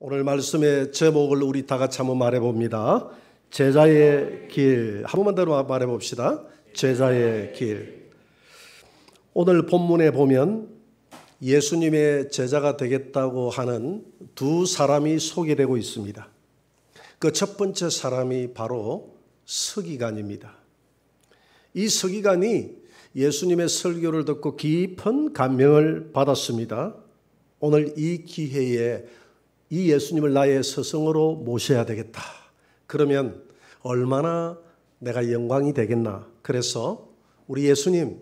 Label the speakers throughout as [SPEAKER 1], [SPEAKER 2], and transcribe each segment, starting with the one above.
[SPEAKER 1] 오늘 말씀의 제목을 우리 다 같이 한번 말해봅니다. 제자의 길. 한 번만 더 말해봅시다. 제자의 길. 오늘 본문에 보면 예수님의 제자가 되겠다고 하는 두 사람이 소개되고 있습니다. 그 첫 번째 사람이 바로 서기관입니다. 이 서기관이 예수님의 설교를 듣고 깊은 감명을 받았습니다. 오늘 이 기회에 이 예수님을 나의 스승으로 모셔야 되겠다. 그러면 얼마나 내가 영광이 되겠나. 그래서 우리 예수님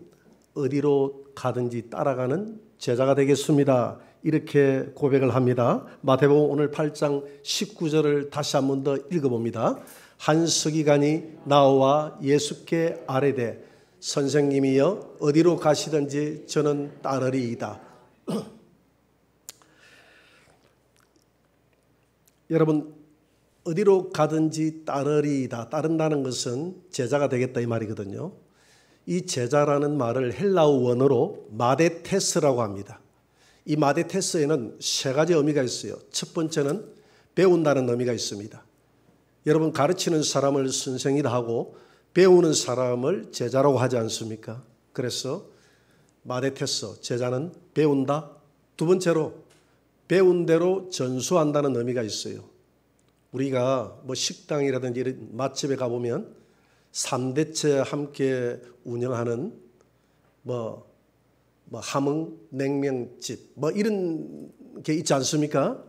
[SPEAKER 1] 어디로 가든지 따라가는 제자가 되겠습니다. 이렇게 고백을 합니다. 마태복음 오늘 8장 19절을 다시 한 번 더 읽어봅니다. 한 서기관이 나와 예수께 아뢰되 선생님이여 어디로 가시든지 저는 따르리이다. 여러분, 어디로 가든지 따르리이다. 따른다는 것은 제자가 되겠다 이 말이거든요. 이 제자라는 말을 헬라어 원어로 마데테스라고 합니다. 이 마데테스에는 세 가지 의미가 있어요. 첫 번째는 배운다는 의미가 있습니다. 여러분, 가르치는 사람을 선생이라 하고 배우는 사람을 제자라고 하지 않습니까? 그래서 마데테스, 제자는 배운다. 두 번째로 배운 대로 전수한다는 의미가 있어요. 우리가 뭐 식당이라든지 이런 맛집에 가보면 3대째 함께 운영하는 함흥 냉면집 이런 게 있지 않습니까?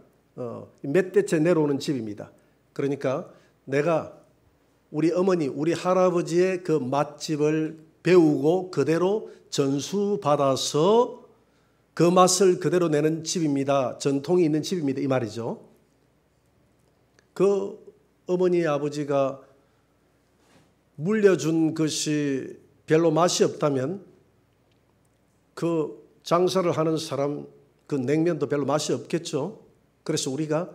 [SPEAKER 1] 몇 대째 내려오는 집입니다. 그러니까 내가 우리 어머니, 우리 할아버지의 그 맛집을 배우고 그대로 전수받아서 그 맛을 그대로 내는 집입니다. 전통이 있는 집입니다. 이 말이죠. 그 어머니 아버지가 물려준 것이 별로 맛이 없다면 그 장사를 하는 사람 그 냉면도 별로 맛이 없겠죠. 그래서 우리가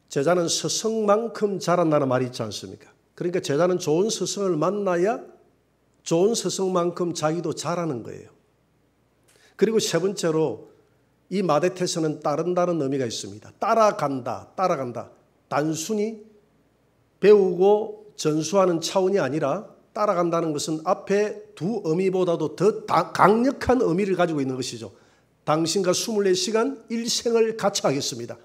[SPEAKER 1] 제자는 스승만큼 자란다는 말이 있지 않습니까? 그러니까 제자는 좋은 스승을 만나야 좋은 스승만큼 자기도 자라는 거예요. 그리고 세 번째로 이 마데테스는 따른다는 의미가 있습니다. 따라간다, 따라간다. 단순히 배우고 전수하는 차원이 아니라 따라간다는 것은 앞에 두 의미보다도 더 강력한 의미를 가지고 있는 것이죠. 당신과 24시간 일생을 같이 하겠습니다.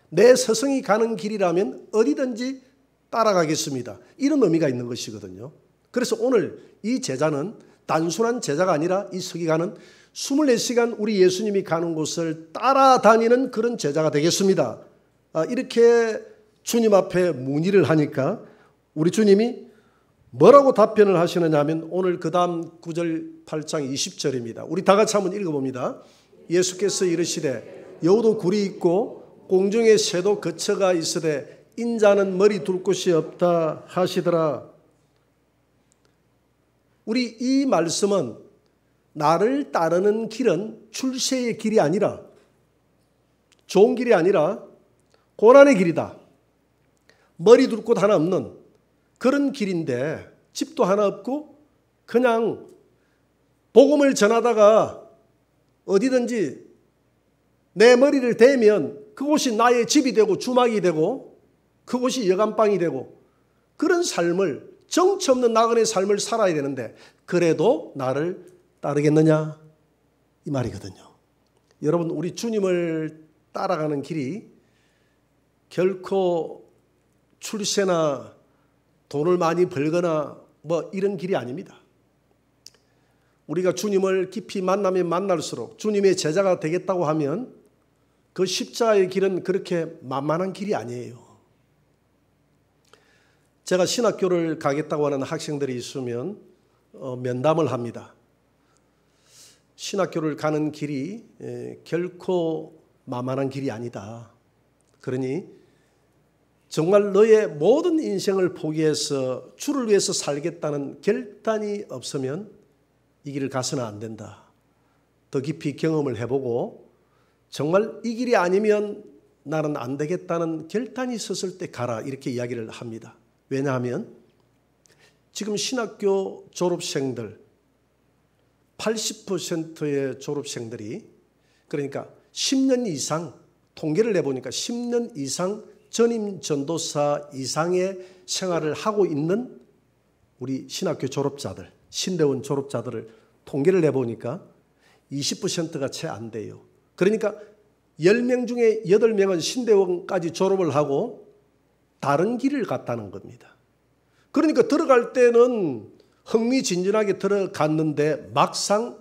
[SPEAKER 1] 내 스승이 가는 길이라면 어디든지 따라가겠습니다. 이런 의미가 있는 것이거든요. 그래서 오늘 이 제자는 단순한 제자가 아니라 이 서기관은 24시간 우리 예수님이 가는 곳을 따라다니는 그런 제자가 되겠습니다. 이렇게 주님 앞에 문의를 하니까 우리 주님이 뭐라고 답변을 하시느냐 하면 오늘 그 다음 9절 8장 20절입니다. 우리 다 같이 한번 읽어봅니다. 예수께서 이르시되 여우도 굴이 있고 공중의 새도 거처가 있으되 인자는 머리 둘 곳이 없다 하시더라. 우리 이 말씀은 나를 따르는 길은 출세의 길이 아니라 좋은 길이 아니라 고난의 길이다. 머리 둘 곳 하나 없는 그런 길인데 집도 하나 없고 그냥 복음을 전하다가 어디든지 내 머리를 대면 그곳이 나의 집이 되고 주막이 되고 그곳이 여간방이 되고 그런 삶을 정처 없는 나그네 삶을 살아야 되는데 그래도 나를 따르겠느냐 이 말이거든요. 여러분, 우리 주님을 따라가는 길이 결코 출세나 돈을 많이 벌거나 이런 길이 아닙니다. 우리가 주님을 깊이 만나면 만날수록 주님의 제자가 되겠다고 하면 그 십자가의 길은 그렇게 만만한 길이 아니에요. 제가 신학교를 가겠다고 하는 학생들이 있으면 면담을 합니다. 신학교를 가는 길이 결코 만만한 길이 아니다. 그러니 정말 너의 모든 인생을 포기해서 주를 위해서 살겠다는 결단이 없으면 이 길을 가서는 안 된다. 더 깊이 경험을 해보고 정말 이 길이 아니면 나는 안 되겠다는 결단이 있었을 때 가라 이렇게 이야기를 합니다. 왜냐하면 지금 신학교 졸업생들 80%의 졸업생들이 그러니까 10년 이상 통계를 내보니까 10년 이상 전임 전도사 이상의 생활을 하고 있는 우리 신학교 졸업자들, 신대원 졸업자들을 통계를 내보니까 20%가 채 안 돼요. 그러니까 10명 중에 8명은 신대원까지 졸업을 하고 다른 길을 갔다는 겁니다. 그러니까 들어갈 때는 흥미진진하게 들어갔는데 막상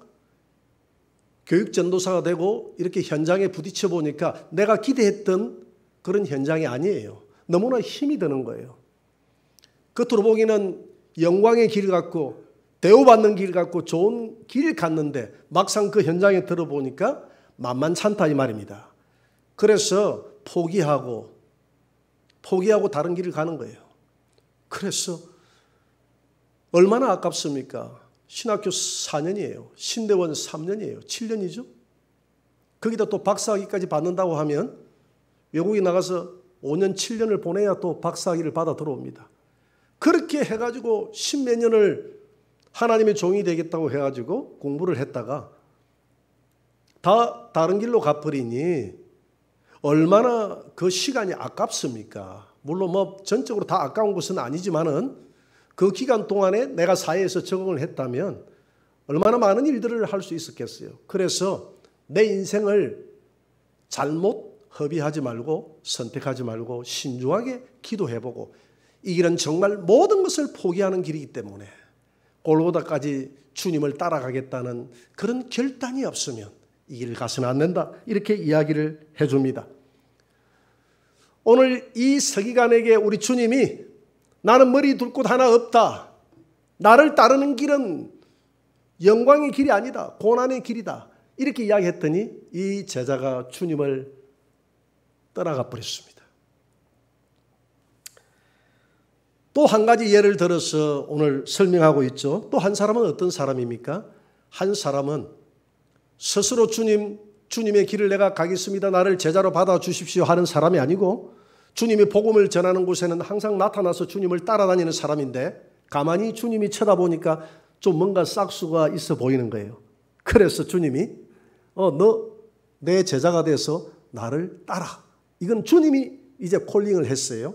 [SPEAKER 1] 교육전도사가 되고 이렇게 현장에 부딪혀 보니까 내가 기대했던 그런 현장이 아니에요. 너무나 힘이 드는 거예요. 겉으로 보기에는 영광의 길 같고 대우받는 길 같고 좋은 길 갔는데 막상 그 현장에 들어보니까 만만찮다 이 말입니다. 그래서 포기하고 다른 길을 가는 거예요. 그래서 얼마나 아깝습니까? 신학교 4년이에요. 신대원 3년이에요. 7년이죠. 거기다 또 박사학위까지 받는다고 하면 외국에 나가서 5년, 7년을 보내야 또 박사학위를 받아 들어옵니다. 그렇게 해가지고 10몇 년을 하나님의 종이 되겠다고 해가지고 공부를 했다가 다 다른 길로 가버리니 얼마나 그 시간이 아깝습니까? 물론 뭐 전적으로 다 아까운 것은 아니지만은 그 기간 동안에 내가 사회에서 적응을 했다면 얼마나 많은 일들을 할 수 있었겠어요. 그래서 내 인생을 잘못 허비하지 말고 선택하지 말고 신중하게 기도해보고 이 길은 정말 모든 것을 포기하는 길이기 때문에 골고다까지 주님을 따라가겠다는 그런 결단이 없으면 이 길을 가서는 안 된다. 이렇게 이야기를 해줍니다. 오늘 이 서기관에게 우리 주님이 나는 머리 둘 곳 하나 없다. 나를 따르는 길은 영광의 길이 아니다. 고난의 길이다. 이렇게 이야기했더니 이 제자가 주님을 떠나가 버렸습니다. 또 한 가지 예를 들어서 오늘 설명하고 있죠. 또 한 사람은 어떤 사람입니까? 한 사람은 스스로 주님의 길을 내가 가겠습니다. 나를 제자로 받아주십시오 하는 사람이 아니고 주님의 복음을 전하는 곳에는 항상 나타나서 주님을 따라다니는 사람인데 가만히 주님이 쳐다보니까 좀 뭔가 싹수가 있어 보이는 거예요. 그래서 주님이 너 내 제자가 돼서 나를 따라. 이건 주님이 이제 콜링을 했어요.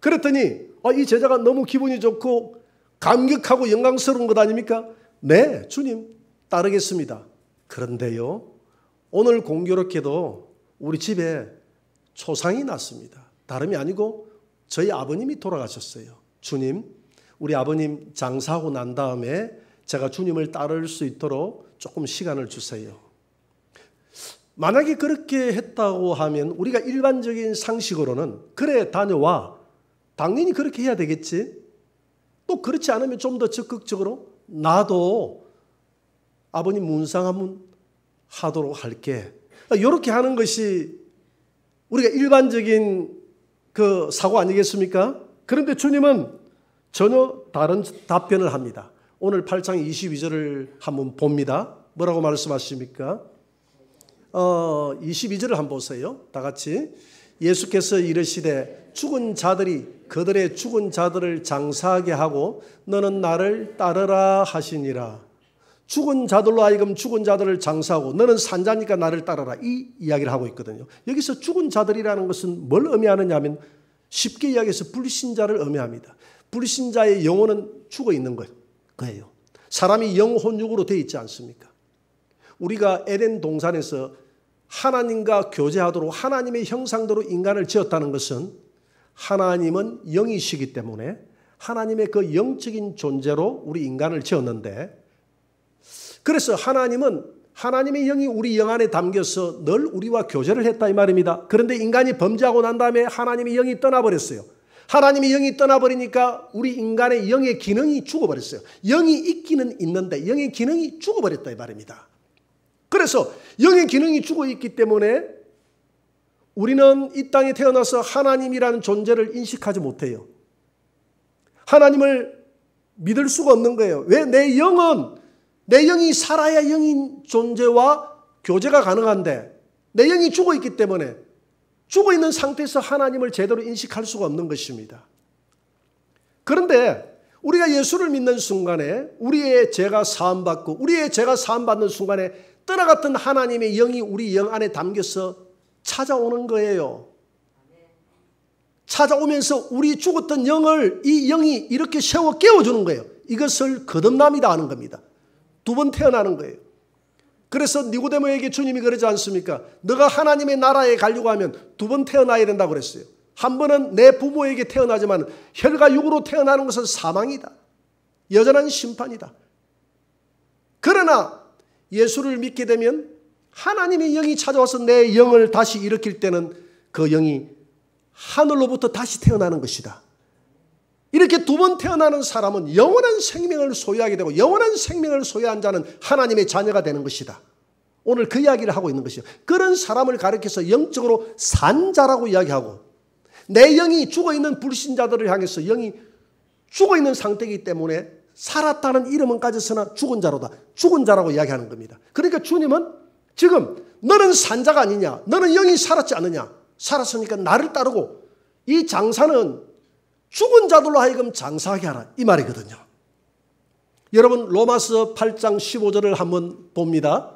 [SPEAKER 1] 그랬더니 이 제자가 너무 기분이 좋고 감격하고 영광스러운 것 아닙니까? 네, 주님 따르겠습니다. 그런데요, 오늘 공교롭게도 우리 집에 초상이 났습니다. 다름이 아니고 저희 아버님이 돌아가셨어요. 주님, 우리 아버님 장사하고 난 다음에 제가 주님을 따를 수 있도록 조금 시간을 주세요. 만약에 그렇게 했다고 하면 우리가 일반적인 상식으로는 그래 다녀와. 당연히 그렇게 해야 되겠지. 또 그렇지 않으면 좀 더 적극적으로 나도 아버님 문상 한번 하도록 할게. 이렇게 하는 것이 우리가 일반적인 그 사고 아니겠습니까? 그런데 주님은 전혀 다른 답변을 합니다. 오늘 8장 22절을 한번 봅니다. 뭐라고 말씀하십니까? 22절을 한번 보세요. 다 같이. 예수께서 이르시되 죽은 자들이 그들의 죽은 자들을 장사하게 하고 너는 나를 따르라 하시니라. 죽은 자들로 하여금 죽은 자들을 장사하고 너는 산자니까 나를 따르라. 이 이야기를 하고 있거든요. 여기서 죽은 자들이라는 것은 뭘 의미하느냐 하면 쉽게 이야기해서 불신자를 의미합니다. 불신자의 영혼은 죽어 있는 거예요. 사람이 영혼육으로 되어 있지 않습니까? 우리가 에덴 동산에서 하나님과 교제하도록 하나님의 형상대로 인간을 지었다는 것은 하나님은 영이시기 때문에 하나님의 그 영적인 존재로 우리 인간을 지었는데 그래서 하나님은 하나님의 영이 우리 영 안에 담겨서 늘 우리와 교제를 했다 이 말입니다. 그런데 인간이 범죄하고 난 다음에 하나님의 영이 떠나버렸어요. 하나님의 영이 떠나버리니까 우리 인간의 영의 기능이 죽어버렸어요. 영이 있기는 있는데 영의 기능이 죽어버렸다 이 말입니다. 그래서 영의 기능이 죽어있기 때문에 우리는 이 땅에 태어나서 하나님이라는 존재를 인식하지 못해요. 하나님을 믿을 수가 없는 거예요. 왜? 내 영이 살아야 영인 존재와 교제가 가능한데 내 영이 죽어있기 때문에 죽어있는 상태에서 하나님을 제대로 인식할 수가 없는 것입니다. 그런데 우리가 예수를 믿는 순간에 우리의 죄가 사함받고 우리의 죄가 사함받는 순간에 떠나갔던 하나님의 영이 우리 영 안에 담겨서 찾아오는 거예요. 찾아오면서 우리 죽었던 영을 이 영이 이렇게 세워 깨워주는 거예요. 이것을 거듭남이다 하는 겁니다. 두 번 태어나는 거예요. 그래서 니고데모에게 주님이 그러지 않습니까? 너가 하나님의 나라에 가려고 하면 두 번 태어나야 된다고 그랬어요. 한 번은 내 부모에게 태어나지만 혈과 육으로 태어나는 것은 사망이다. 여전한 심판이다. 그러나 예수를 믿게 되면 하나님의 영이 찾아와서 내 영을 다시 일으킬 때는 그 영이 하늘로부터 다시 태어나는 것이다. 이렇게 두 번 태어나는 사람은 영원한 생명을 소유하게 되고 영원한 생명을 소유한 자는 하나님의 자녀가 되는 것이다. 오늘 그 이야기를 하고 있는 것이요. 그런 사람을 가리켜서 영적으로 산자라고 이야기하고 내 영이 죽어있는 불신자들을 향해서 영이 죽어있는 상태이기 때문에 살았다는 이름은 가졌으나 죽은 자로다. 죽은 자라고 이야기하는 겁니다. 그러니까 주님은 지금 너는 산자가 아니냐? 너는 영이 살았지 않느냐? 살았으니까 나를 따르고 이 장사는 죽은 자들로 하여금 장사하게 하라. 이 말이거든요. 여러분 로마서 8장 15절을 한번 봅니다.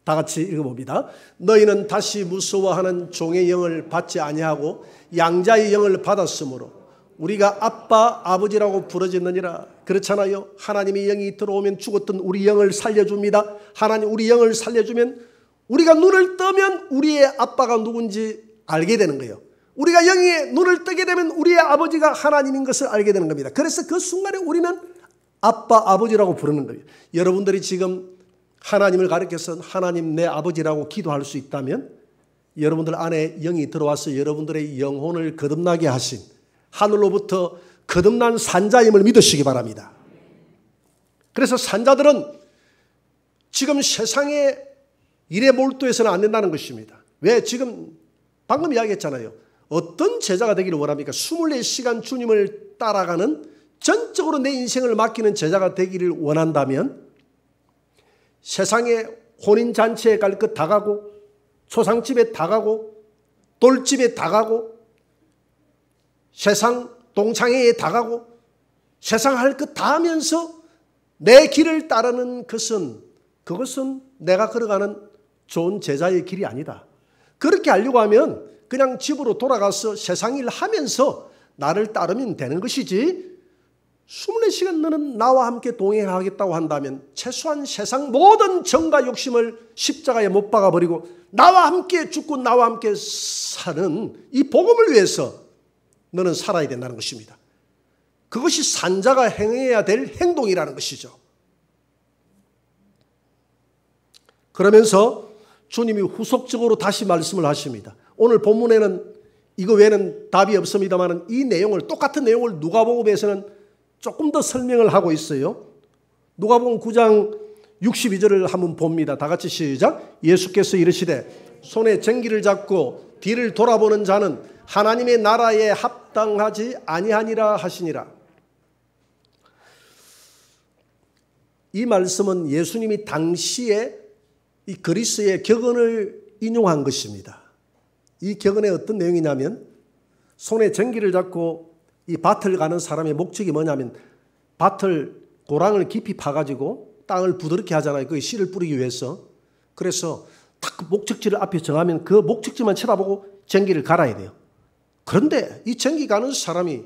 [SPEAKER 1] 다 같이 읽어봅니다. 너희는 다시 무서워하는 종의 영을 받지 아니하고 양자의 영을 받았으므로 우리가 아빠 아버지라고 부르짖느니라. 그렇잖아요. 하나님의 영이 들어오면 죽었던 우리 영을 살려줍니다. 하나님 우리 영을 살려주면 우리가 눈을 뜨면 우리의 아빠가 누군지 알게 되는 거예요. 우리가 영의 눈을 뜨게 되면 우리의 아버지가 하나님인 것을 알게 되는 겁니다. 그래서 그 순간에 우리는 아빠 아버지라고 부르는 거예요. 여러분들이 지금 하나님을 가리켜서 하나님 내 아버지라고 기도할 수 있다면 여러분들 안에 영이 들어와서 여러분들의 영혼을 거듭나게 하신 하늘로부터 거듭난 산자임을 믿으시기 바랍니다. 그래서 산자들은 지금 세상의 일에 몰두해서는 안 된다는 것입니다. 왜? 지금 방금 이야기했잖아요. 어떤 제자가 되기를 원합니까? 24시간 주님을 따라가는 전적으로 내 인생을 맡기는 제자가 되기를 원한다면 세상에 혼인잔치에 갈 것 다 가고 초상집에 다 가고 돌집에 다 가고 세상 동창회에 다 가고 세상 할 것 다 하면서 내 길을 따르는 그것은 내가 걸어가는 좋은 제자의 길이 아니다. 그렇게 하려고 하면 그냥 집으로 돌아가서 세상 일 하면서 나를 따르면 되는 것이지 24시간 너는 나와 함께 동행하겠다고 한다면 최소한 세상 모든 정과 욕심을 십자가에 못 박아버리고 나와 함께 죽고 나와 함께 사는 이 복음을 위해서 너는 살아야 된다는 것입니다. 그것이 산자가 행해야 될 행동이라는 것이죠. 그러면서 주님이 후속적으로 다시 말씀을 하십니다. 오늘 본문에는 이거 외에는 답이 없습니다만 이 내용을 똑같은 내용을 누가복음에서는 조금 더 설명을 하고 있어요. 누가복음 9장 62절을 한번 봅니다. 다 같이 시작. 예수께서 이르시되 손에 쟁기를 잡고 뒤를 돌아보는 자는 하나님의 나라에 합당하지 아니하니라 하시니라. 이 말씀은 예수님이 당시에 이 그리스의 격언을 인용한 것입니다. 이 격언의 어떤 내용이냐면 손에 쟁기를 잡고 이 밭을 가는 사람의 목적이 뭐냐면 밭을 고랑을 깊이 파가지고 땅을 부드럽게 하잖아요. 그 씨를 뿌리기 위해서. 그래서 딱 목적지를 앞에 정하면 그 목적지만 쳐다보고 쟁기를 갈아야 돼요. 그런데 이 쟁기 가는 사람이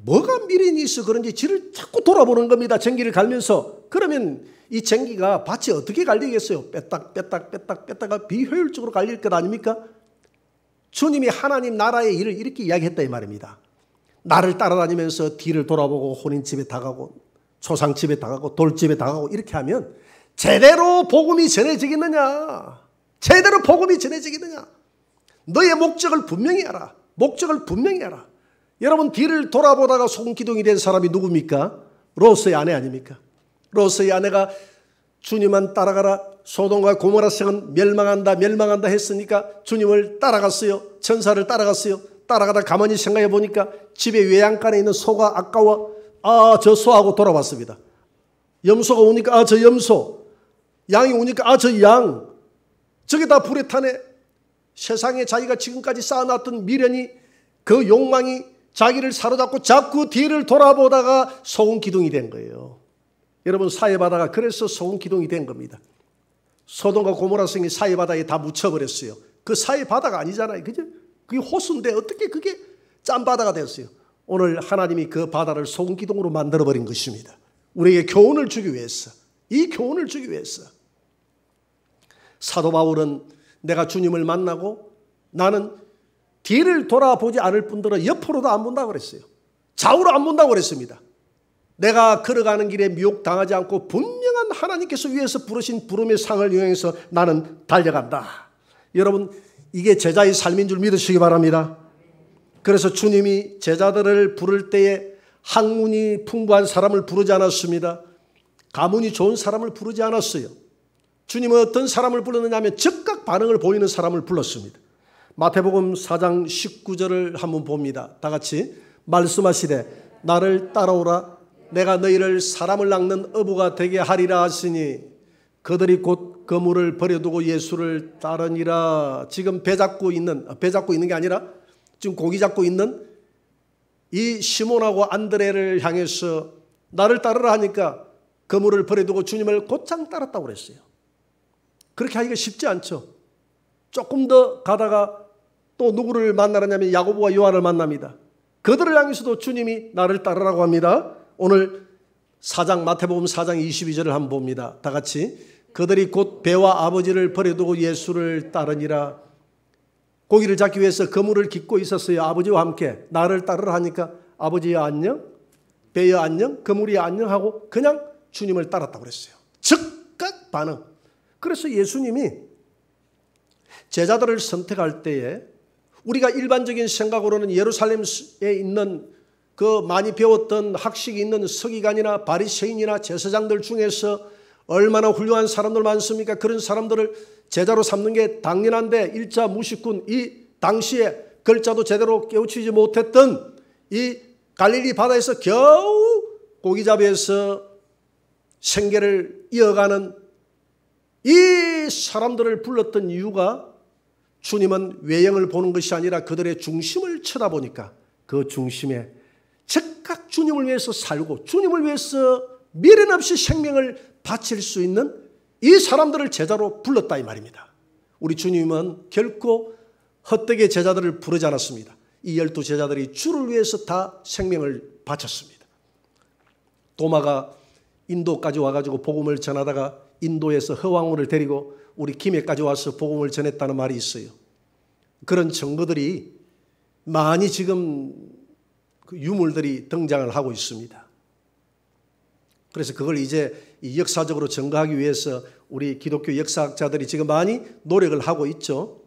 [SPEAKER 1] 뭐가 미련이 있어 그런지 지를 자꾸 돌아보는 겁니다. 쟁기를 갈면서. 그러면 이 쟁기가 밭이 어떻게 갈리겠어요? 뺐다가 비효율적으로 갈릴 것 아닙니까? 주님이 하나님 나라의 일을 이렇게 이야기했다 이 말입니다. 나를 따라다니면서 뒤를 돌아보고 혼인집에 다 가고 초상집에 다 가고 돌집에 다 가고 이렇게 하면 제대로 복음이 전해지겠느냐? 제대로 복음이 전해지겠느냐? 너의 목적을 분명히 알아. 목적을 분명히 알아. 여러분 뒤를 돌아보다가 소금기둥이 된 사람이 누굽니까? 롯의 아내 아닙니까? 롯의 아내가 주님만 따라가라. 소돔과 고모라 성은 멸망한다 했으니까 주님을 따라갔어요. 천사를 따라갔어요. 따라가다 가만히 생각해 보니까 집에 외양간에 있는 소가 아까워. 저 소하고 돌아왔습니다. 염소가 오니까 저 염소. 양이 오니까 저 양. 저게 다 불에 타네. 세상에 자기가 지금까지 쌓아놨던 미련이 그 욕망이 자기를 사로잡고 자꾸 뒤를 돌아보다가 소금기둥이 된 거예요. 여러분 사회바다가 그래서 소금기둥이 된 겁니다. 소돔과 고모라 성이 사해 바다에 다 묻혀버렸어요. 그 사해 바다가 아니잖아요. 그죠? 그게 호수인데 어떻게 그게 짠 바다가 됐어요. 오늘 하나님이 그 바다를 소금 기둥으로 만들어버린 것입니다. 우리에게 교훈을 주기 위해서, 이 교훈을 주기 위해서. 사도 바울은 내가 주님을 만나고 나는 뒤를 돌아보지 않을 뿐더러 옆으로도 안 본다고 그랬어요. 좌우로 안 본다고 그랬습니다. 내가 걸어가는 길에 미혹당하지 않고 분명한 하나님께서 위에서 부르신 부름의 상을 이용해서 나는 달려간다. 여러분, 이게 제자의 삶인 줄 믿으시기 바랍니다. 그래서 주님이 제자들을 부를 때에 학문이 풍부한 사람을 부르지 않았습니다. 가문이 좋은 사람을 부르지 않았어요. 주님은 어떤 사람을 불렀느냐 하면 즉각 반응을 보이는 사람을 불렀습니다. 마태복음 4장 19절을 한번 봅니다. 다 같이 말씀하시되 나를 따라오라. 내가 너희를 사람을 낚는 어부가 되게 하리라 하시니 그들이 곧 그물을 버려두고 예수를 따르니라. 지금 배 잡고 있는 게 아니라 지금 고기 잡고 있는 이 시몬하고 안드레를 향해서 나를 따르라 하니까 그물을 버려두고 주님을 곧장 따랐다고 그랬어요. 그렇게 하기가 쉽지 않죠. 조금 더 가다가 또 누구를 만나느냐면 야고보와 요한을 만납니다. 그들을 향해서도 주님이 나를 따르라고 합니다. 오늘 마태복음 4장 22절을 한번 봅니다. 다 같이 그들이 곧 배와 아버지를 버려두고 예수를 따르니라. 고기를 잡기 위해서 그물을 깃고 있었어요. 아버지와 함께 나를 따르라 하니까 아버지야 안녕, 배야 안녕, 그물이 안녕하고 그냥 주님을 따랐다고 그랬어요. 즉각 반응. 그래서 예수님이 제자들을 선택할 때에 우리가 일반적인 생각으로는 예루살렘에 있는 그 많이 배웠던 학식이 있는 서기관이나 바리새인이나 제사장들 중에서 얼마나 훌륭한 사람들 많습니까? 그런 사람들을 제자로 삼는 게 당연한데 일자 무식군, 이 당시에 글자도 제대로 깨우치지 못했던 이 갈릴리 바다에서 겨우 고기잡이에서 생계를 이어가는 이 사람들을 불렀던 이유가 주님은 외형을 보는 것이 아니라 그들의 중심을 쳐다보니까 그 중심에 즉각 주님을 위해서 살고 주님을 위해서 미련 없이 생명을 바칠 수 있는 이 사람들을 제자로 불렀다 이 말입니다. 우리 주님은 결코 헛되게 제자들을 부르지 않았습니다. 이 12 제자들이 주를 위해서 다 생명을 바쳤습니다. 도마가 인도까지 와가지고 복음을 전하다가 인도에서 허왕무를 데리고 우리 김해까지 와서 복음을 전했다는 말이 있어요. 그런 증거들이 많이 지금 그 유물들이 등장을 하고 있습니다. 그래서 그걸 이제 역사적으로 증거하기 위해서 우리 기독교 역사학자들이 지금 많이 노력을 하고 있죠.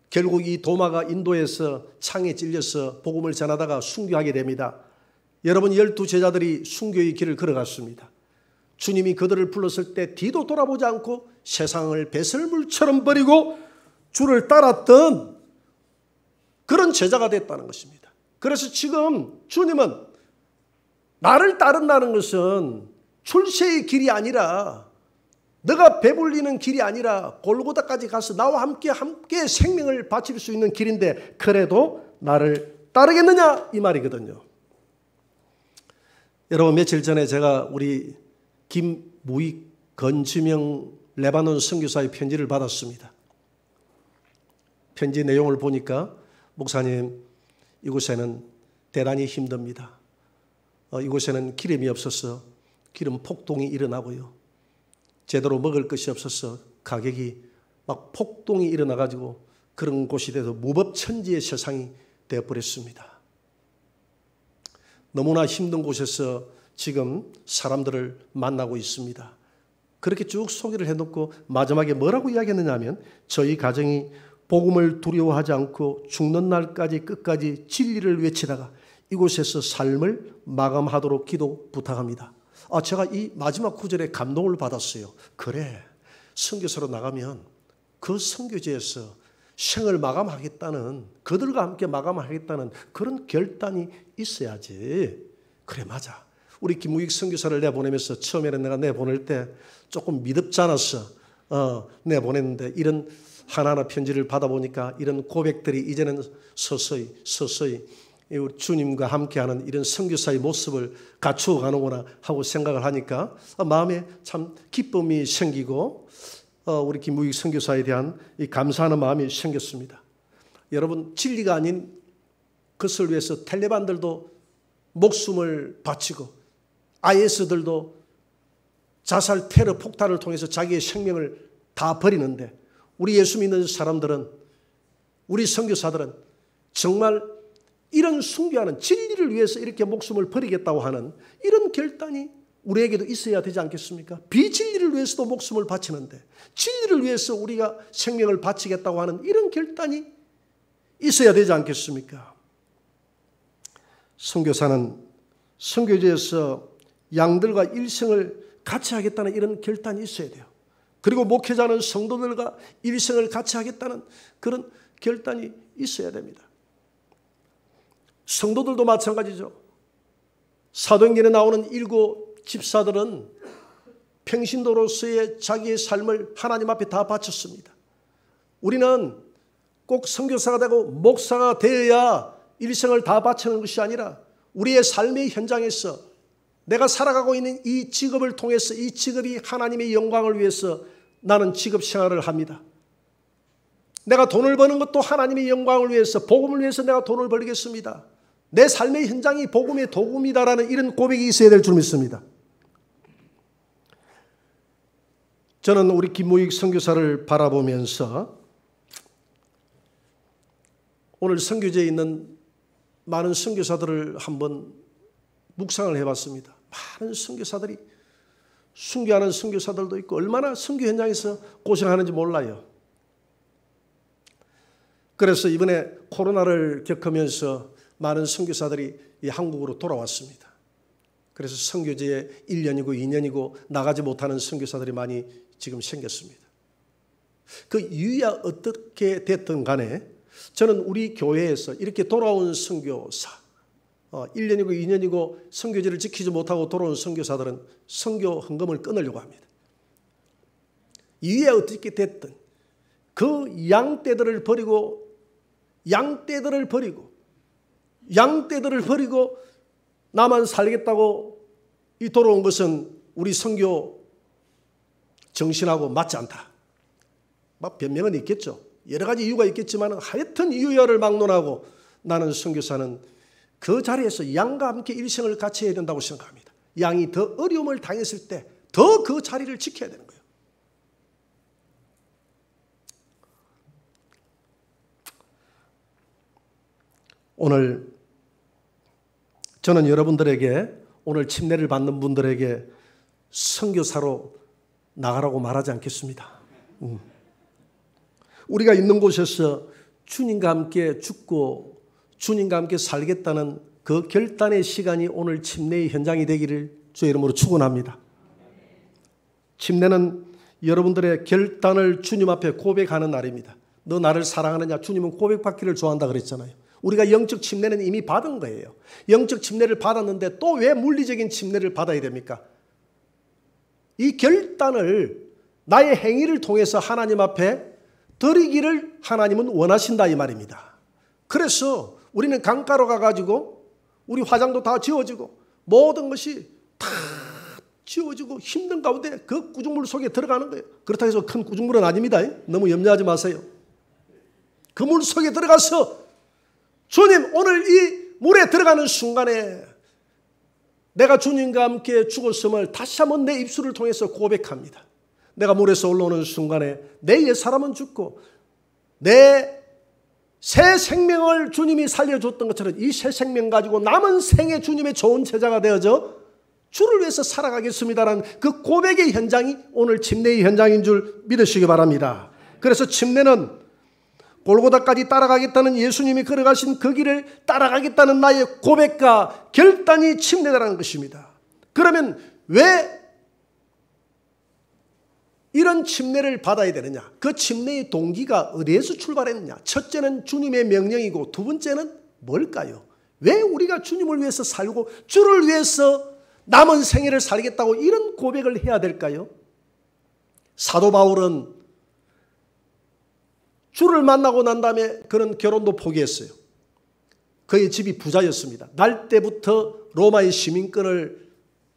[SPEAKER 1] 결국 이 도마가 인도에서 창에 찔려서 복음을 전하다가 순교하게 됩니다. 여러분 12 제자들이 순교의 길을 걸어갔습니다. 주님이 그들을 불렀을 때 뒤도 돌아보지 않고 세상을 배설물처럼 버리고 주를 따랐던 그런 제자가 됐다는 것입니다. 그래서 지금 주님은 나를 따른다는 것은 출세의 길이 아니라 너가 배불리는 길이 아니라 골고다까지 가서 나와 함께 생명을 바칠 수 있는 길인데 그래도 나를 따르겠느냐 이 말이거든요. 여러분 며칠 전에 제가 우리 김무익 건지명 레바논 선교사의 편지를 받았습니다. 편지 내용을 보니까 목사님 이곳에는 대단히 힘듭니다. 이곳에는 기름이 없어서 기름 폭동이 일어나고요. 제대로 먹을 것이 없어서 가격이 막 폭동이 일어나가지고 그런 곳이 돼서 무법천지의 세상이 되어버렸습니다. 너무나 힘든 곳에서 지금 사람들을 만나고 있습니다. 그렇게 쭉 소개를 해놓고 마지막에 뭐라고 이야기했느냐 하면 저희 가정이 복음을 두려워하지 않고 죽는 날까지 끝까지 진리를 외치다가 이곳에서 삶을 마감하도록 기도 부탁합니다. 제가 이 마지막 구절에 감동을 받았어요. 그래, 선교사로 나가면 그 선교지에서 생을 마감하겠다는, 그들과 함께 마감하겠다는 그런 결단이 있어야지. 그래, 맞아. 우리 김무익 선교사를 내보내면서 처음에는 내가 내보낼 때 조금 미덥지 않았어. 내보냈는데 이런 하나하나 편지를 받아보니까 이런 고백들이 이제는 서서히 주님과 함께하는 이런 선교사의 모습을 갖추어 가는구나 하고 생각을 하니까 마음에 참 기쁨이 생기고 우리 김무익 선교사에 대한 이 감사하는 마음이 생겼습니다. 여러분, 진리가 아닌 것을 위해서 텔레반들도 목숨을 바치고 IS들도 자살 테러 폭탄을 통해서 자기의 생명을 다 버리는데, 우리 예수 믿는 사람들은, 우리 선교사들은 정말 이런 순교하는, 진리를 위해서 이렇게 목숨을 버리겠다고 하는 이런 결단이 우리에게도 있어야 되지 않겠습니까? 비진리를 위해서도 목숨을 바치는데 진리를 위해서 우리가 생명을 바치겠다고 하는 이런 결단이 있어야 되지 않겠습니까? 선교사는 선교지에서 양들과 일생을 같이 하겠다는 이런 결단이 있어야 돼요. 그리고 목회자는 성도들과 일생을 같이 하겠다는 그런 결단이 있어야 됩니다. 성도들도 마찬가지죠. 사도행전에 나오는 7 집사들은 평신도로서의 자기의 삶을 하나님 앞에 다 바쳤습니다. 우리는 꼭 선교사가 되고 목사가 되어야 일생을 다 바치는 것이 아니라 우리의 삶의 현장에서 내가 살아가고 있는 이 직업을 통해서, 이 직업이 하나님의 영광을 위해서 나는 직업 생활을 합니다. 내가 돈을 버는 것도 하나님의 영광을 위해서, 복음을 위해서 내가 돈을 벌겠습니다. 내 삶의 현장이 복음의 도금이다라는 이런 고백이 있어야 될 줄 믿습니다. 저는 우리 김무익 선교사를 바라보면서 오늘 선교지에 있는 많은 선교사들을 한번 묵상을 해봤습니다. 많은 선교사들이, 순교하는 선교사들도 있고 얼마나 선교 현장에서 고생하는지 몰라요. 그래서 이번에 코로나를 겪으면서 많은 선교사들이 이 한국으로 돌아왔습니다. 그래서 선교지에 1년이고 2년이고 나가지 못하는 선교사들이 많이 지금 생겼습니다. 그 이유야 어떻게 됐든 간에 저는 우리 교회에서 이렇게 돌아온 선교사, 1년이고 2년이고 선교지를 지키지 못하고 돌아온 선교사들은 선교 헌금을 끊으려고 합니다. 이유야 어떻게 됐든 그 양떼들을 버리고 나만 살겠다고 이 돌아온 것은 우리 선교 정신하고 맞지 않다. 막 변명은 있겠죠. 여러 가지 이유가 있겠지만 하여튼 이유야를 막론하고 나는 선교사는 그 자리에서 양과 함께 일생을 같이 해야 된다고 생각합니다. 양이 더 어려움을 당했을 때 더 그 자리를 지켜야 되는 거예요. 오늘 저는 여러분들에게, 오늘 침례를 받는 분들에게 선교사로 나가라고 말하지 않겠습니다. 우리가 있는 곳에서 주님과 함께 죽고 주님과 함께 살겠다는 그 결단의 시간이 오늘 침례의 현장이 되기를 주의 이름으로 축원합니다. 침례는 여러분들의 결단을 주님 앞에 고백하는 날입니다. 너 나를 사랑하느냐? 주님은 고백받기를 좋아한다 그랬잖아요. 우리가 영적 침례는 이미 받은 거예요. 영적 침례를 받았는데 또 왜 물리적인 침례를 받아야 됩니까? 이 결단을 나의 행위를 통해서 하나님 앞에 드리기를 하나님은 원하신다 이 말입니다. 그래서 우리는 강가로 가가지고 우리 화장도 다 지워지고 모든 것이 다 지워지고 힘든 가운데 그 구중물 속에 들어가는 거예요. 그렇다고 해서 큰 구중물은 아닙니다. 너무 염려하지 마세요. 그 물 속에 들어가서 주님, 오늘 이 물에 들어가는 순간에 내가 주님과 함께 죽었음을 다시 한번 내 입술을 통해서 고백합니다. 내가 물에서 올라오는 순간에 내 옛사람은 죽고 내 새 생명을 주님이 살려줬던 것처럼 이 새 생명 가지고 남은 생에 주님의 좋은 제자가 되어져 주를 위해서 살아가겠습니다라는 그 고백의 현장이 오늘 침례의 현장인 줄 믿으시기 바랍니다. 그래서 침례는 골고다까지 따라가겠다는 예수님이 걸어가신 그 길을 따라가겠다는 나의 고백과 결단이 침례라는 것입니다. 그러면 왜 이런 침례를 받아야 되느냐? 그 침례의 동기가 어디에서 출발했느냐? 첫째는 주님의 명령이고 두 번째는 뭘까요? 왜 우리가 주님을 위해서 살고 주를 위해서 남은 생애를 살겠다고 이런 고백을 해야 될까요? 사도 바울은 주를 만나고 난 다음에 그는 결혼도 포기했어요. 그의 집이 부자였습니다. 날 때부터 로마의 시민권을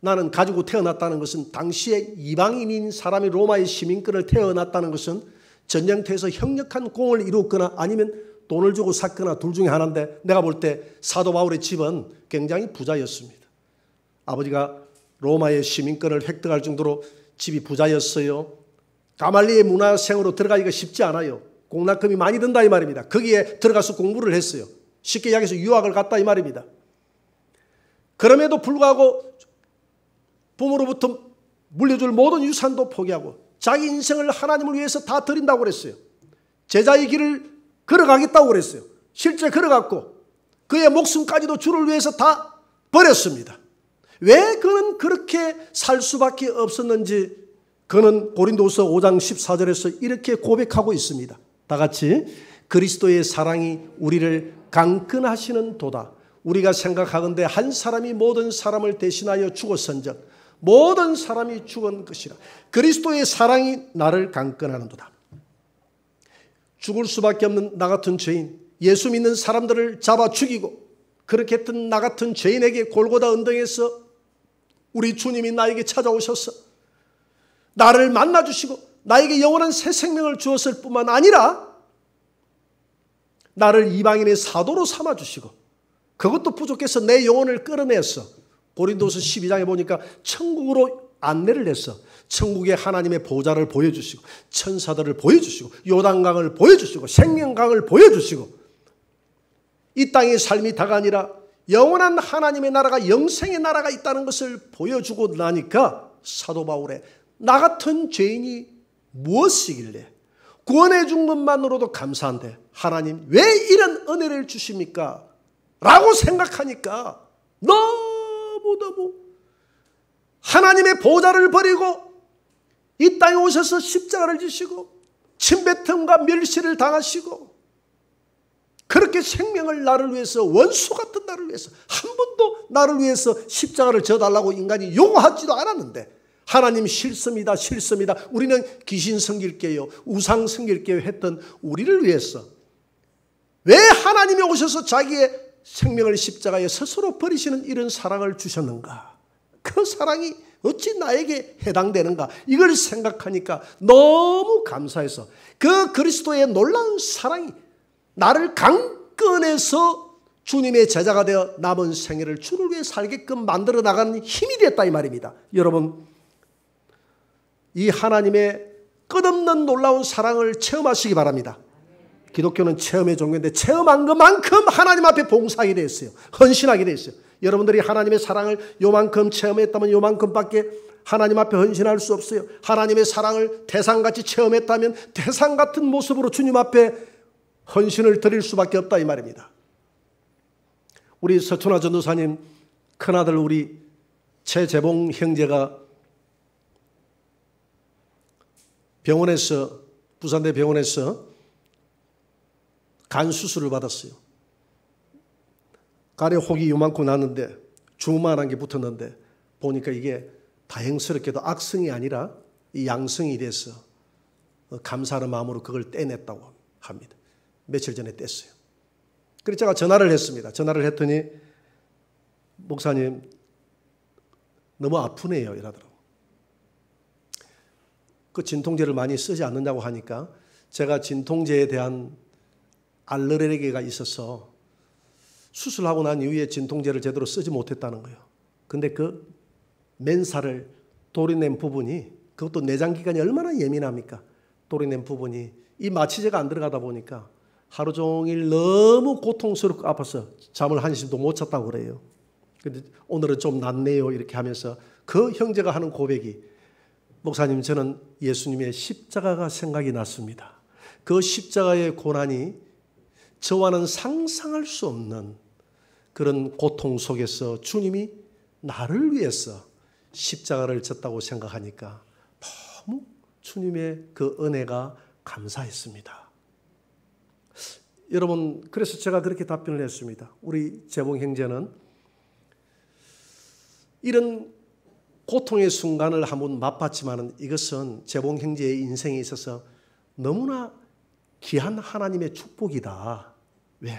[SPEAKER 1] 나는 가지고 태어났다는 것은 당시에 이방인인 사람이 로마의 시민권을 태어났다는 것은 전쟁터에서 형력한 공을 이루었거나 아니면 돈을 주고 샀거나 둘 중에 하나인데 내가 볼 때 사도 바울의 집은 굉장히 부자였습니다. 아버지가 로마의 시민권을 획득할 정도로 집이 부자였어요. 가말리의 문화생으로 들어가기가 쉽지 않아요. 공납금이 많이 든다 이 말입니다. 거기에 들어가서 공부를 했어요. 쉽게 이야기해서 유학을 갔다 이 말입니다. 그럼에도 불구하고 부모로부터 물려줄 모든 유산도 포기하고 자기 인생을 하나님을 위해서 다 드린다고 그랬어요. 제자의 길을 걸어가겠다고 그랬어요. 실제 걸어갔고 그의 목숨까지도 주를 위해서 다 버렸습니다. 왜 그는 그렇게 살 수밖에 없었는지 그는 고린도후서 5장 14절에서 이렇게 고백하고 있습니다. 다 같이 그리스도의 사랑이 우리를 강건하시는 도다. 우리가 생각하건대 한 사람이 모든 사람을 대신하여 죽었은즉 모든 사람이 죽은 것이라. 그리스도의 사랑이 나를 강건하는 도다. 죽을 수밖에 없는 나 같은 죄인, 예수 믿는 사람들을 잡아 죽이고 그렇게 했던 나 같은 죄인에게 골고다 언덕에서 우리 주님이 나에게 찾아오셔서 나를 만나주시고 나에게 영원한 새 생명을 주었을 뿐만 아니라 나를 이방인의 사도로 삼아주시고 그것도 부족해서 내 영혼을 끌어내서 고린도서 12장에 보니까 천국으로 안내를 해서 천국의 하나님의 보좌를 보여주시고 천사들을 보여주시고 요단강을 보여주시고 생명강을 보여주시고 이 땅의 삶이 다가 아니라 영원한 하나님의 나라가 영생의 나라가 있다는 것을 보여주고 나니까 사도 바울의 나 같은 죄인이 무엇이길래 구원해 준 것만으로도 감사한데 하나님 왜 이런 은혜를 주십니까? 라고 생각하니까 너무너무 하나님의 보좌를 버리고 이 땅에 오셔서 십자가를 지시고 침뱉음과 멸시를 당하시고 그렇게 생명을 나를 위해서 원수 같은 나를 위해서 한 번도 나를 위해서 십자가를 져달라고 인간이 요구하지도 않았는데 하나님 싫습니다. 싫습니다. 우리는 귀신 섬길게요. 우상 섬길게요 했던 우리를 위해서 왜 하나님이 오셔서 자기의 생명을 십자가에 스스로 버리시는 이런 사랑을 주셨는가? 그 사랑이 어찌 나에게 해당되는가? 이걸 생각하니까 너무 감사해서 그 그리스도의 놀라운 사랑이 나를 강건해서 주님의 제자가 되어 남은 생애를 주를 위해 살게끔 만들어 나가는 힘이 됐다 이 말입니다. 여러분 이 하나님의 끝없는 놀라운 사랑을 체험하시기 바랍니다. 기독교는 체험의 종교인데 체험한 것만큼 하나님 앞에 봉사하게 되어 있어요. 헌신하게 되어 있어요. 여러분들이 하나님의 사랑을 요만큼 체험했다면 요만큼밖에 하나님 앞에 헌신할 수 없어요. 하나님의 사랑을 태산같이 체험했다면 태산 같은 모습으로 주님 앞에 헌신을 드릴 수밖에 없다 이 말입니다. 우리 서춘화 전도사님 큰아들 우리 최재봉 형제가 병원에서 부산대 병원에서 간 수술을 받았어요. 간에 혹이 요만큼 났는데 주만한 게 붙었는데 보니까 이게 다행스럽게도 악성이 아니라 양성이 돼서 감사하는 마음으로 그걸 떼냈다고 합니다. 며칠 전에 뗐어요. 그래서 제가 전화를 했습니다. 전화를 했더니 목사님 너무 아프네요 이러더라고요. 그 진통제를 많이 쓰지 않는다고 하니까 제가 진통제에 대한 알레르기가 있어서 수술하고 난 이후에 진통제를 제대로 쓰지 못했다는 거예요. 근데 그 맨살을 도려낸 부분이 그것도 내장기관이 얼마나 예민합니까? 도려낸 부분이 이 마취제가 안 들어가다 보니까 하루 종일 너무 고통스럽고 아파서 잠을 한숨도 못 잤다고 그래요. 근데 오늘은 좀 낫네요 이렇게 하면서 그 형제가 하는 고백이 목사님 저는 예수님의 십자가가 생각이 났습니다. 그 십자가의 고난이 저와는 상상할 수 없는 그런 고통 속에서 주님이 나를 위해서 십자가를 졌다고 생각하니까 너무 주님의 그 은혜가 감사했습니다. 여러분 그래서 제가 그렇게 답변을 했습니다. 우리 재봉 형제는 이런 고통의 순간을 한번 맛봤지만 이것은 재봉 형제의 인생에 있어서 너무나 귀한 하나님의 축복이다. 왜?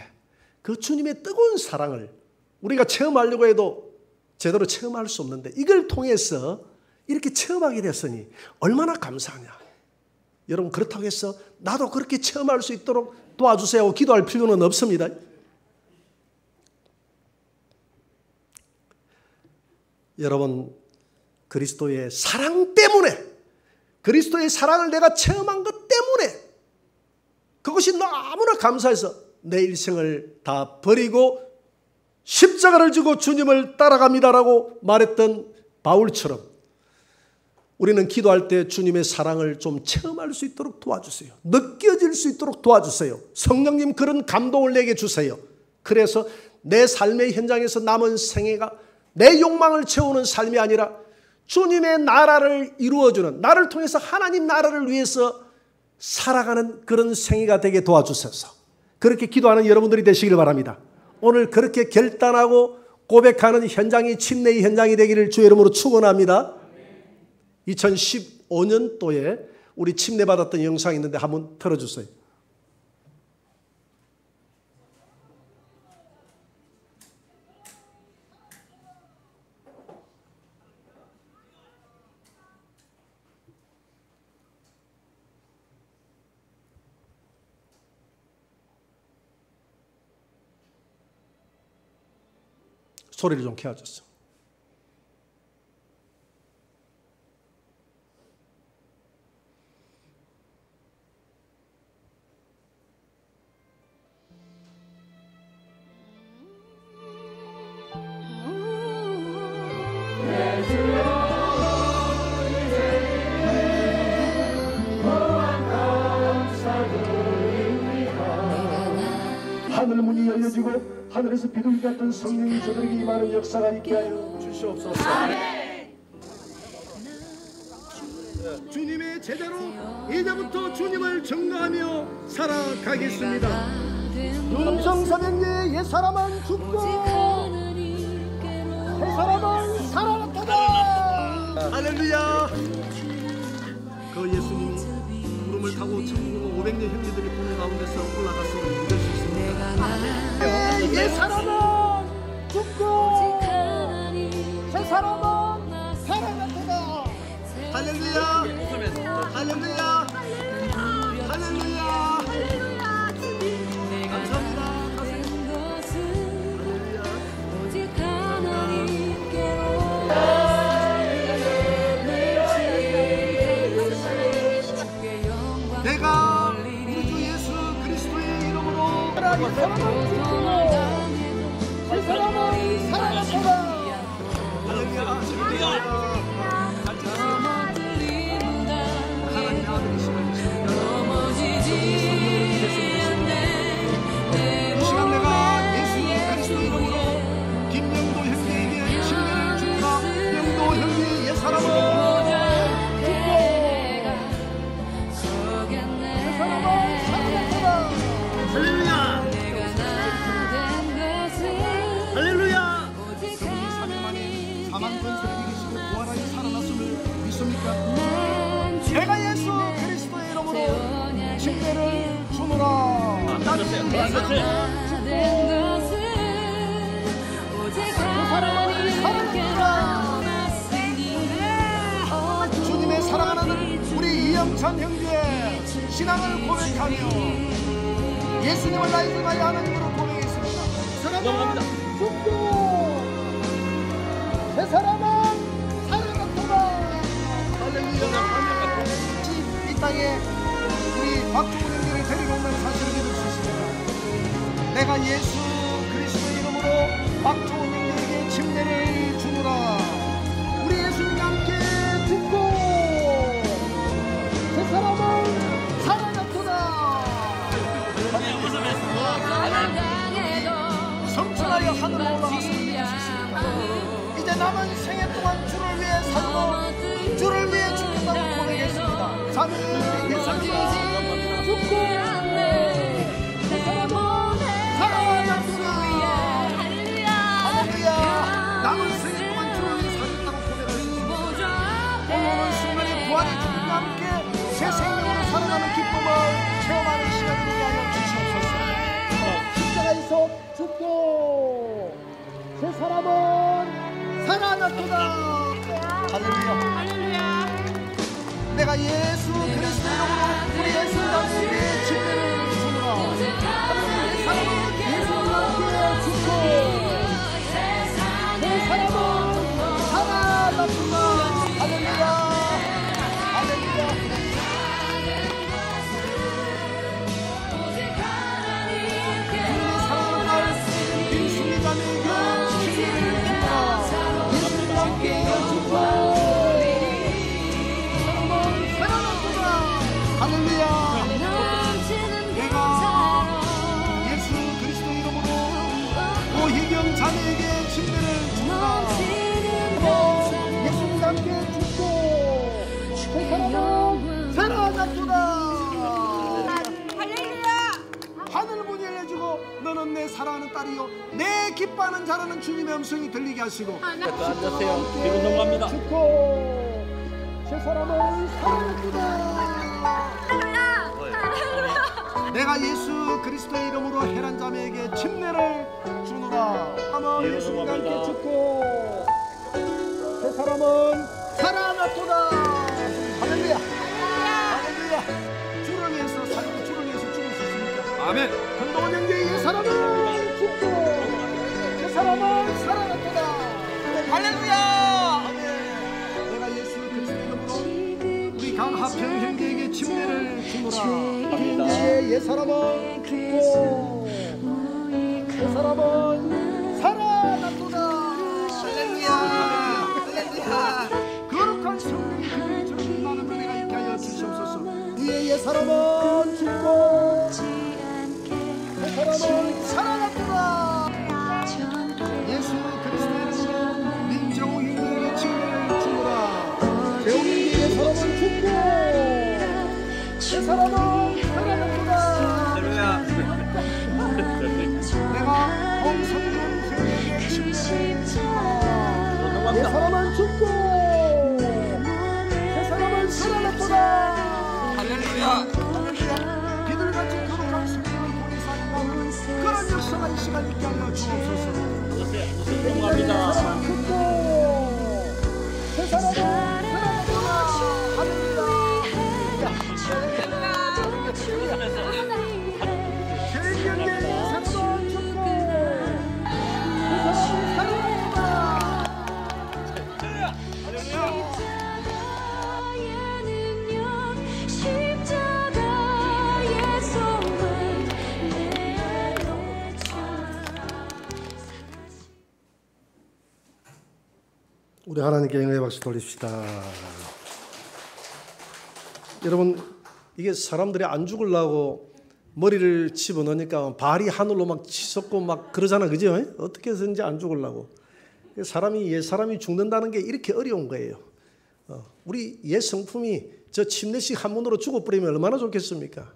[SPEAKER 1] 그 주님의 뜨거운 사랑을 우리가 체험하려고 해도 제대로 체험할 수 없는데 이걸 통해서 이렇게 체험하게 됐으니 얼마나 감사하냐. 여러분 그렇다고 해서 나도 그렇게 체험할 수 있도록 도와주세요 하고 기도할 필요는 없습니다. 여러분 그리스도의 사랑 때문에, 그리스도의 사랑을 내가 체험한 것 때문에 그것이 너무나 감사해서 내 일생을 다 버리고 십자가를 지고 주님을 따라갑니다라고 말했던 바울처럼 우리는 기도할 때 주님의 사랑을 좀 체험할 수 있도록 도와주세요. 느껴질 수 있도록 도와주세요. 성령님 그런 감동을 내게 주세요. 그래서 내 삶의 현장에서 남은 생애가 내 욕망을 채우는 삶이 아니라 주님의 나라를 이루어주는, 나를 통해서 하나님 나라를 위해서 살아가는 그런 생애가 되게 도와주셔서 그렇게 기도하는 여러분들이 되시길 바랍니다. 오늘 그렇게 결단하고 고백하는 현장이 침례의 현장이 되기를 주의 이름으로 축원합니다. 2015년도에 우리 침례받았던 영상이 있는데 한번 틀어주세요. 소리를 좀 켜줬어. 하늘 문이 열려지고 하늘에서 비둘기 같은 성령이 저들에게 임하는 역사가 있게 하여 주시옵소서. 주님의 제자로 이제부터 주님을 증거하며 살아가겠습니다. 윤정사명의 옛사람은 죽고 새사람은 살아났다. 할렐루야. 그 예수님이 구름을 타고 천국으로 500년 형제들이 보는 가운데서 올라갔음을 믿을 수 있습니다. 옛사람은 죽고 새사람은 살아났다. 할렐루야. 할렐루야. 할렐루야. 감사합니다. 내가 우리 주 예수 그리스도의 이름으로 새사람은 죽고 새사람은 살아났다. 할렐루야. 내가 예수 그리스도의 이름으로 침례를 주노라. 주님의 사랑하는 우리 이영찬 형제의 신앙을 고백하며 예수님을 나의 주나의 하나님으로 고백했습니다. 사랑은 죽고 새 사람은 살아났다. 할렐루야. 이 땅에 우리 박종훈 형제를 데리고 온다는 사실을 믿을 수 있습니다. 내가 예수 그리스도의 이름으로 박종훈 형제에게 침례를 주노라. 우리 예수님과 함께 죽고 새 사람은 살아났구나. 성천하여 하늘로 올라갔음을 믿을 수 있습니다. 이제 남은 생애 동안 주를 위해 살고 주를 위해 죽겠다고 고백했습니다. 자는 예수님과 죽고 그 사람은 살아났구나. 할렐루야. 남은 생애 동안 주를 위해 살겠다고 고백할 수 있습니다. 오늘 순간에 부활의 기쁨과 함께 새 생명으로 살아가는 기쁨을 체험하는 시간이 되게 하여 주시옵소서. 십자가에서 죽고 새 사람은 살아났구나. 할렐루야. 내가 예수 그리스도 이름으로 우리 예수 자신의 침례를 주노라. 사람은 예수와 함께 죽고 그 사람은 살아났구나. 할렐루야. 할렐루야. 자매에게 침례를 주노라. 예수님과 함께 죽고 그 사람은 살아났구나. 할렐루야. 하늘 문이 열려주고 너는 내 사랑하는 딸이요 내 기뻐하는 자라는 주님의 음성이 들리게 하시고.
[SPEAKER 2] 앉으세요. 기분 넘어갑니다.
[SPEAKER 1] 죽고 그 사람은 살아났구나. 내가 예수 그리스도의 이름으로 혈한 자매에게 침례를 주노라. 아마 예수님과 함께 죽고 그 사람은 살아났구나. 할렐루야. 할렐루야. 주를 위해서 살고 주를 위해서 죽을 수 있습니까?
[SPEAKER 2] 아멘.
[SPEAKER 1] 한동안 형제의 이 사람은 죽고 그 사람은 살아났구나.
[SPEAKER 2] 할렐루야.
[SPEAKER 1] 아멘. 내가 예수 그리스도의 이름으로 우리 강하평 형제에게 침례를 주노라. 이제 옛 사람은 죽고 그 사람은 살아났구나. 할렐루야. 할렐루야. 거룩한 성령이 그를 전하는 은혜가 있게 하여 주시옵소서. 이제 옛 사람은 죽고 그 사람은 살아났구나. 예수 그리스도의 이름으로 민정우 형제에게 침례를 주노라. 재홍이 옛 사람은 죽고 그 사람은 살아났구나. 내가 홍성준 형에게 침례를 주노라. 그 사람은 죽고 그 사람은 살아났구나.
[SPEAKER 2] 할렐루야.
[SPEAKER 1] 비둘같이 거룩한 성령을 통해서 하는 그런 역사가 이 시간 있게 하여 주옵소서.
[SPEAKER 2] 넘어갑니다.
[SPEAKER 1] 죽고 그 사람은 살아났구나. 할렐루야. 우리 하나님께 영광의 박수 돌립시다. 여러분, 이게 사람들이 안 죽으려고 머리를 집어넣으니까 발이 하늘로 막 치솟고 막 그러잖아, 그죠? 어떻게 해서든지 안 죽으려고. 사람이 죽는다는 게 이렇게 어려운 거예요. 우리 옛 성품이 저 침례식 한 번으로 죽어버리면 얼마나 좋겠습니까?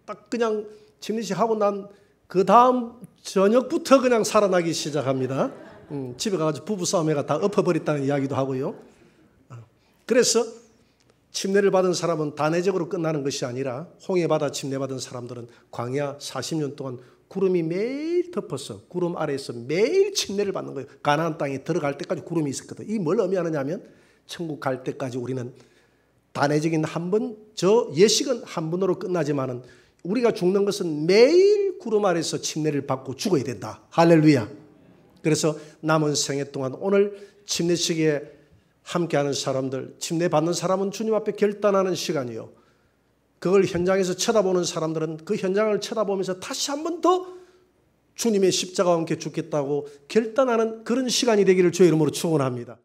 [SPEAKER 1] 딱 그냥 침례식 하고 난 그 다음 저녁부터 그냥 살아나기 시작합니다. 집에 가서 부부싸움에가 다 엎어버렸다는 이야기도 하고요. 그래서 침례를 받은 사람은 단회적으로 끝나는 것이 아니라 홍해바다 침례받은 사람들은 광야 40년 동안 구름이 매일 덮어서 구름 아래에서 매일 침례를 받는 거예요. 가나안 땅에 들어갈 때까지 구름이 있었거든. 이 뭘 의미하느냐 하면 천국 갈 때까지 우리는 단회적인 한 번, 저 예식은 한 번으로 끝나지만은 우리가 죽는 것은 매일 구름 아래에서 침례를 받고 죽어야 된다. 할렐루야. 그래서 남은 생애 동안 오늘 침례식에 함께하는 사람들, 침례 받는 사람은 주님 앞에 결단하는 시간이요. 그걸 현장에서 쳐다보는 사람들은 그 현장을 쳐다보면서 다시 한 번 더 주님의 십자가와 함께 죽겠다고 결단하는 그런 시간이 되기를 주의 이름으로 축원합니다.